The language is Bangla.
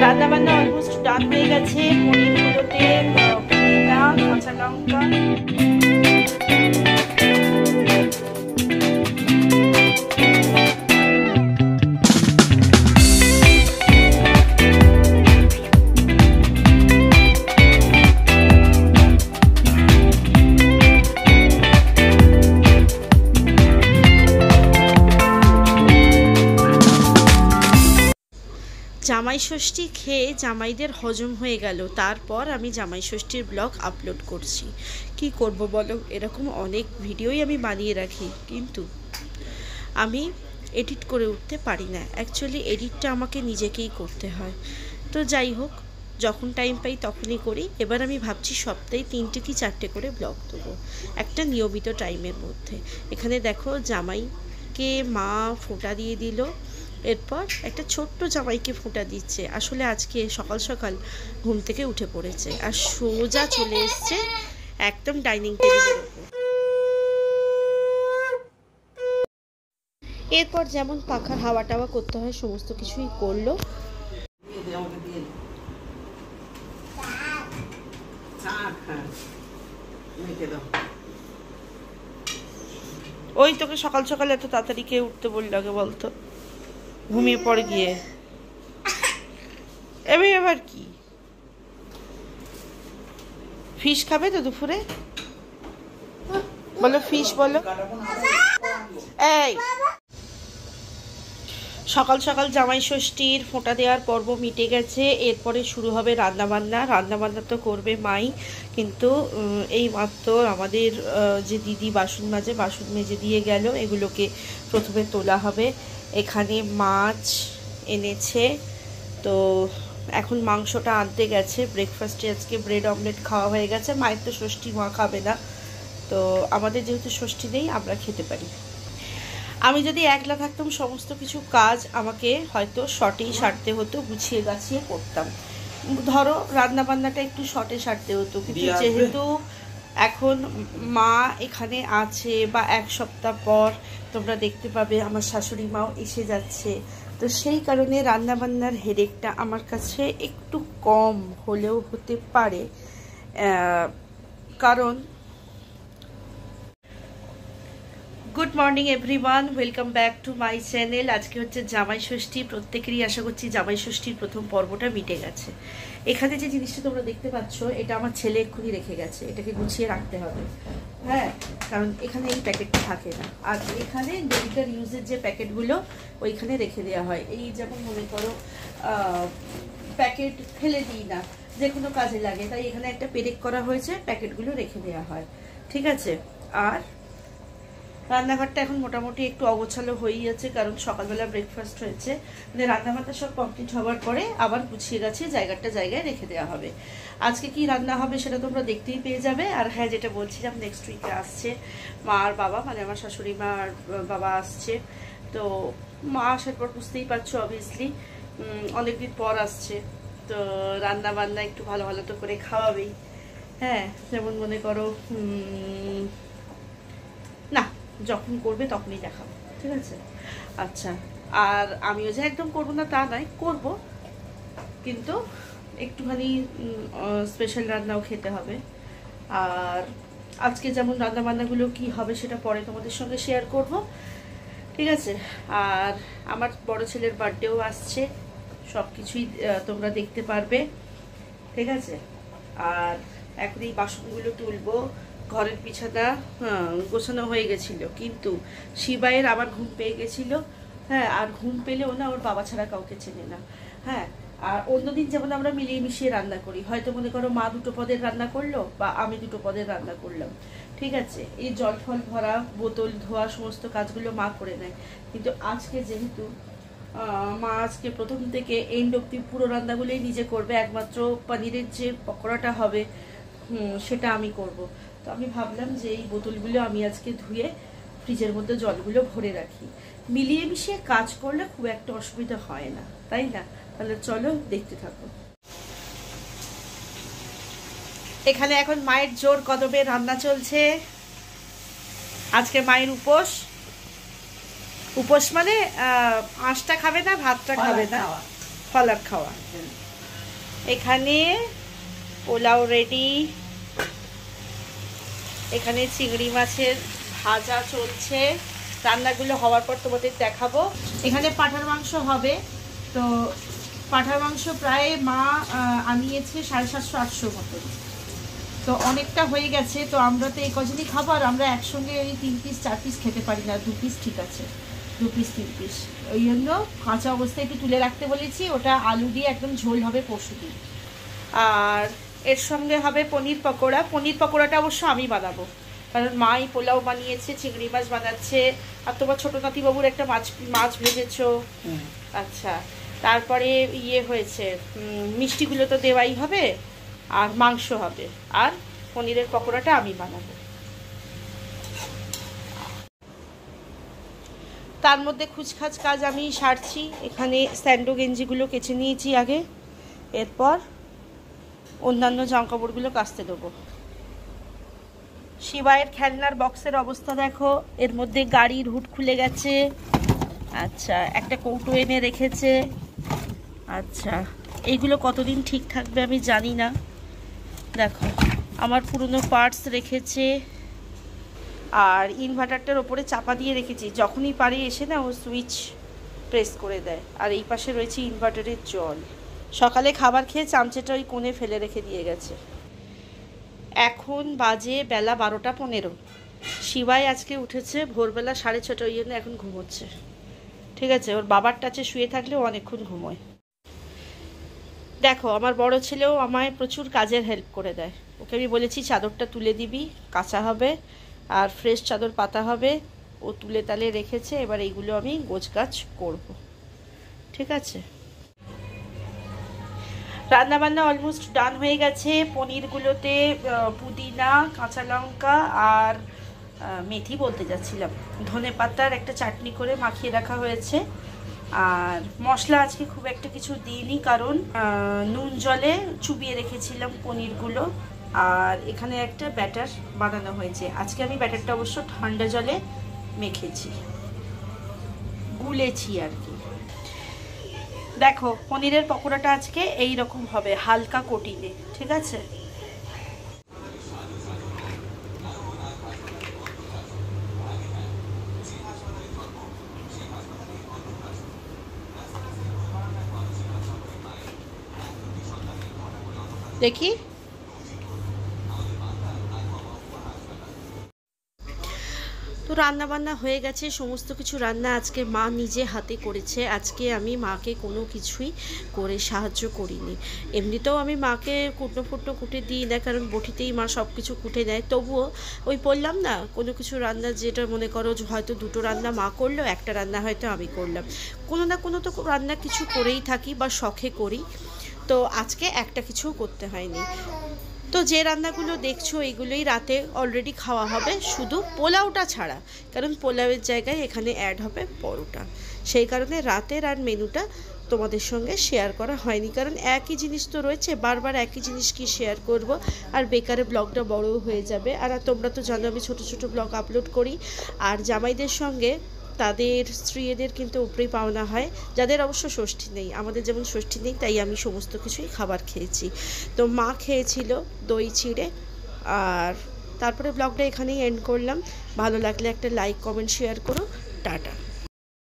রান্না বান্না অলমোস্ট ডান হয়ে গেছে। পনিরগুলোতে পুদিনা, কাঁচা লঙ্কা, জামাই ষষ্ঠী খেয়ে জামাইদের হজম হয়ে গেল। তারপর আমি জামাই ষষ্ঠীর ব্লগ আপলোড করছি। কি করব বলো, এরকম অনেক ভিডিওই আমি বানিয়ে রাখি, কিন্তু আমি এডিট করে উঠতে পারি না। অ্যাকচুয়ালি এডিটটা আমাকে নিজেকেই করতে হয়। তো যাই হোক, যখন টাইম পাই তখনই করি। এবার আমি ভাবছি সপ্তাহে 3টে কি 4টে করে ব্লগ দেবো, একটা নিয়মিত টাইমের মধ্যে। এখানে দেখো জামাইকে মা ফোঁটা দিয়ে দিল, এরপর একটা ছোট্ট জামাইকে ফোঁটা দিচ্ছে। আসলে আজকে সকাল সকাল ঘুম থেকে উঠে পড়েছে আর সোজা চলে এসছে একদম ডাইনিং টেবিলের উপর। এরপর যেমন পাখার হাওয়া টাওয়া করতে হয় সমস্ত কিছুই করলো। ওই তোকে সকাল সকাল এত তাড়াতাড়ি কে উঠতে বলল আগে বলতো? ঘুমিয়ে পড়ে গিয়ে এবার কি ফিশ খাবে তো দুপুরে? বলো ফিশ বলো। এই সকাল সকাল জামাই ষষ্ঠীর ফোঁটা দেওয়ার পর্ব মিটে গেছে। এরপরে শুরু হবে রান্নাবান্না। রান্নাবান্না তো করবে মাই, কিন্তু এই মাত্র আমাদের যে দিদি বাসন মেজে দিয়ে গেল, এগুলোকে প্রথমে তোলা হবে। এখানে মাছ এনেছে, তো এখন মাংসটা আনতে গেছে। ব্রেকফাস্টে আজকে ব্রেড অমলেট খাওয়া হয়ে গেছে। মায়ের তো ষষ্ঠী, মা খাবে না, তো আমাদের যেহেতু ষষ্ঠী নেই আমরা খেতে পারি। আমি যদি একলা থাকতাম সমস্ত কিছু কাজ আমাকে হয়তো শর্টেই সারতে হতো, গুছিয়ে গাছিয়ে করতাম। ধরো রান্নাবান্নাটা একটু শর্টে সারতে হতো, কিন্তু যেহেতু এখন মা এখানে আছে বা এক সপ্তাহ পর তোমরা দেখতে পাবে আমার শাশুড়ি মাও এসে যাচ্ছে, তো সেই কারণে রান্নাবান্নার হেডেকটা আমার কাছে একটু কম হলেও হতে পারে। কারণ good morning everyone, welcome back to my channel. আজকে হচ্ছে জামাই ষষ্ঠী। প্রত্যেকেরই আশা করছি জামাই ষষ্ঠীর প্রথম পর্বটা মিটে গেছে। এখানে যে জিনিসটা তোমরা দেখতে পাচ্ছ, এটা আমার ছেলে এক্ষুনি রেখে গেছে। এটাকে গুছিয়ে রাখতে হবে, হ্যাঁ, কারণ এখানে এই প্যাকেটটা থাকে না। আর এখানে ডেলিটার ইউজের যে প্যাকেটগুলো ওইখানে রেখে দেওয়া হয়। এই যেমন মনে করো প্যাকেট ফেলে দিই না, যে কোনো কাজে লাগে, তাই এখানে একটা পেরেক করা হয়েছে, প্যাকেটগুলো রেখে দেওয়া হয়, ঠিক আছে। আর রান্নাঘরটা এখন মোটামুটি একটু অগোছালো হয়েই আছে, কারণ সকালবেলা ব্রেকফাস্ট হয়েছে। মানে রান্নাবান্না সব কমপ্লিট হওয়ার পরে আবার গুছিয়ে গাছিয়ে জায়গায় রেখে দেওয়া হবে। আজকে কি রান্না হবে সেটা তোমরা দেখতেই পেয়ে যাবে। আর হ্যাঁ, যেটা বলছিলাম, নেক্সট উইকে আসছে মা আর বাবা, মানে আমার শাশুড়ি মা আর বাবা আসছে। তো মা আসার পর বুঝতেই পারছো অবভিয়াসলি অনেকদিন পর আসছে, তো রান্না বান্না একটু ভালো ভালো তো করে খাওয়াবেই। হ্যাঁ, যেমন মনে করো না, যখন করবে তখনই দেখাবো, ঠিক আছে। আচ্ছা, আর আমিও যে একদম করবো না তা নয়, করব, কিন্তু একটুখানি স্পেশাল রান্নাও খেতে হবে। আর আজকে যেমন রান্নাবান্নাগুলো কি হবে সেটা পরে তোমাদের সঙ্গে শেয়ার করব, ঠিক আছে। আর আমার বড় ছেলের বার্থডেও আসছে, সব কিছুই তোমরা দেখতে পারবে, ঠিক আছে। আর এখন এই বাসনগুলো তুলবো। ঘরের বিছানা গোছানো হয়ে গেছিলো, কিন্তু শিবাইয়ের আবার ঘুম পেয়ে গেছিলো। হ্যাঁ, আর ঘুম পেলেও না ওর বাবা ছাড়া কাউকে চেনে না। হ্যাঁ, আর অন্যদিন যেমন আমরা মিলিয়ে মিশিয়ে রান্না করি, হয়তো মনে করো মা 2টো পদের রান্না করলো বা আমি 2টো পদের রান্না করলাম, ঠিক আছে। এই জল ফল ভরা, বোতল ধোয়া, সমস্ত কাজগুলো মা করে নেয়। কিন্তু আজকে যেহেতু মা আজকে প্রথম থেকে এন্ড অব্দি পুরো রান্নাগুলোই নিজে করবে, একমাত্র পনিরের যে পকোড়াটা হবে সেটা আমি করব। তো আমি ভাবলাম যে এই বোতলগুলো আমি আজকে ধুয়ে ফ্রিজের মধ্যে জলগুলো ভরে রাখি। মিলিয়ে মিশিয়ে কাজ করলে খুব একটা অসুবিধা হয় না, তাই না? তাহলে চলো দেখতে থাকো। এখানে এখন মায়ের জোর কদমে রান্না চলছে। আজকে মায়ের উপোস। উপোস মানে আঁশটা খাবে না, ভাতটা খাবে না, ফলার খাওয়া। এখানে পোলাও রেডি, এখানে চিংড়ি মাছের ভাজা চলছে। রান্নাগুলো হওয়ার পর তোমাদের দেখাবো। এখানে পাঁঠার মাংস হবে। তো পাঁঠার মাংস প্রায় মা আনিয়েছে 750-800 মতো। তো অনেকটা হয়ে গেছে। তো আমরা তো এই কজনই খাবো, আর আমরা একসঙ্গে ওই 3 পিস 4 পিস খেতে পারি না, 2 পিস ঠিক আছে, 2 পিস 3 পিস। ওই জন্য কাঁচা অবস্থায় একটু তুলে রাখতে বলেছি। ওটা আলু দিয়ে একদম ঝোল হবে পরশুদিন। আর এর সঙ্গে হবে পনির পকোড়া। পনির পকোড়াটা অবশ্য আমি বানাবো, কারণ মাই পোলাও বানিয়েছে, চিংড়ি মাছ বানাচ্ছে, আর তোমার ছোট নাতিবাবুর একটা মাছ ভেজেছো। আচ্ছা, তারপরে ইয়ে হয়েছে, মিষ্টিগুলো তো দেওয়াই হবে, আর মাংস হবে, আর পনিরের পকোড়াটা আমি বানাবো। তার মধ্যে খুচখাচ কাজ আমি সারছি। এখানে স্যান্ডো গেঞ্জিগুলো কেচে নিয়েছি আগে, এরপর অন্যান্য জামাকাপড়গুলো কাচতে দেবো। শিবায়ের খেলনার বক্সের অবস্থা দেখো, এর মধ্যে গাড়ির হুড খুলে গেছে। আচ্ছা, একটা কৌটো এনে রেখেছে। আচ্ছা, এইগুলো কতদিন ঠিক থাকবে আমি জানি না। দেখো, আমার পুরনো পার্টস রেখেছে, আর ইনভার্টারটার ওপরে চাপা দিয়ে রেখেছি, যখনই পারে এসে না ও সুইচ প্রেস করে দেয়। আর এই পাশে রয়েছে ইনভার্টারের জল। সকালে খাবার খেয়ে চামচেটা ওই কোণে ফেলে রেখে দিয়ে গেছে। এখন বাজে বেলা 12টা 15। শিবাই আজকে উঠেছে ভোরবেলা 6:30, ওই জন্য এখন ঘুমোচ্ছে। ঠিক আছে, ওর বাবার কাছে শুয়ে থাকলেও অনেকক্ষণ ঘুমোয়। দেখো, আমার বড় ছেলেও আমায় প্রচুর কাজের হেল্প করে দেয়। ওকে আমি বলেছি চাদরটা তুলে দিবি, কাঁচা হবে, আর ফ্রেশ চাদর পাতা হবে। ও তুলে তালে রেখেছে, এবার এইগুলো আমি গোছগাছ করব। ঠিক আছে, রান্নাবান্না অলমোস্ট ডান হয়ে গেছে। পনিরগুলোতে পুদিনা, কাঁচা লঙ্কা আর মেথি বলতে যাচ্ছিলাম, ধনে পাতার একটা চাটনি করে মাখিয়ে রাখা হয়েছে। আর মশলা আজকে খুব একটা কিছু দিইনি, কারণ নুন জলে চুবিয়ে রেখেছিলাম পনিরগুলো। আর এখানে একটা ব্যাটার বানানো হয়েছে। আজকে আমি ব্যাটারটা অবশ্য ঠান্ডা জলে মেখেছি, গুলেছি আর কি। দেখো, পনিরের পকোড়াটা আজকে এই রকম হবে, হালকা কোটিংয়ে। ঠিক আছে, দেখি। তো রান্না বান্না হয়ে গেছে, সমস্ত কিছু রান্না আজকে মা নিজে হাতে করেছে। আজকে আমি মাকে কোনো কিছুই করে সাহায্য করিনি। এমনিতেও আমি মাকে কুটনো ফুটনো কুটে দিই না, কারণ বটিতেই মা সব কিছু কুটে দেয়। তবুও ওই বললাম না, কোনো কিছু রান্না যেটা মনে করো হয়তো 2টো রান্না মা করলো, একটা রান্না হয়তো আমি করলাম, কোনো না কোনো তো রান্না কিছু করেই থাকি বা শখে করি। তো আজকে একটা কিছুও করতে হয়নি। তো যে রান্নাগুলো দেখছো এগুলোই রাতে অলরেডি খাওয়া হবে, শুধু পোলাওটা ছাড়া, কারণ পোলাওয়ের জায়গায় এখানে অ্যাড হবে পরোটা। সেই কারণে রাতের আর মেনুটা তোমাদের সঙ্গে শেয়ার করা হয়নি, কারণ একই জিনিস তো রয়েছে, বারবার একই জিনিস কি শেয়ার করব, আর বেকারে ব্লগটা বড়ও হয়ে যাবে। আর তোমরা তো জানো আমি ছোটো ছোটো ব্লগ আপলোড করি। আর জামাইদের সঙ্গে তাদের স্ত্রীদের কিন্তু উপরেই পাওনা হয়, যাদের অবশ্য ষষ্ঠী নেই। আমাদের যেমন ষষ্ঠী নেই, তাই আমি সমস্ত কিছুই খাবার খেয়েছি। তো মা খেয়েছিল দই চিড়ে। আর তারপরে ব্লগটা এখানেই এন্ড করলাম। ভালো লাগলে একটা লাইক, কমেন্ট, শেয়ার করো। টাটা।